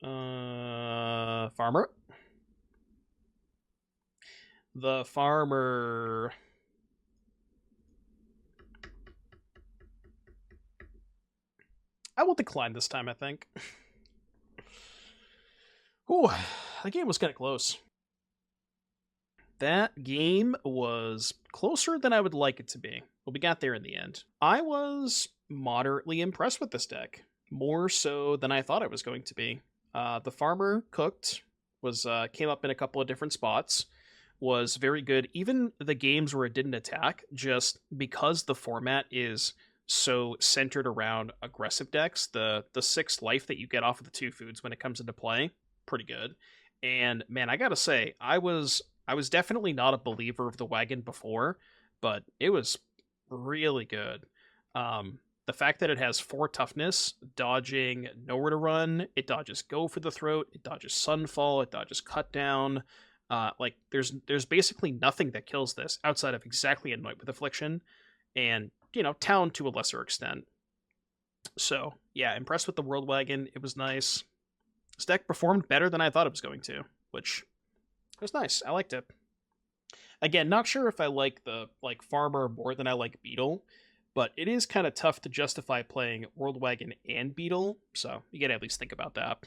Farmer. The farmer. I will decline this time, I think. Ooh, that game was kind of close. That game was closer than I would like it to be. But we got there in the end. I was moderately impressed with this deck. More so than I thought it was going to be. The farmer cooked. Came up in a couple of different spots. Was very good. Even the games where it didn't attack, just because the format is so centered around aggressive decks, the 6 life that you get off of the 2 foods when it comes into play, pretty good. And man, I gotta say, I was definitely not a believer of the wagon before, but it was really good. The fact that it has 4 toughness, dodging nowhere to run, it dodges go for the throat, it dodges sunfall, it dodges cut down. Like there's basically nothing that kills this outside of exactly Anoint with Affliction, and Town to a lesser extent. So yeah, impressed with the Worldwagon. It was nice. This deck performed better than I thought it was going to, which was nice. I liked it. Again, not sure if I like the Farmer more than I like Beetle, but it is kind of tough to justify playing Worldwagon and Beetle, so you gotta at least think about that.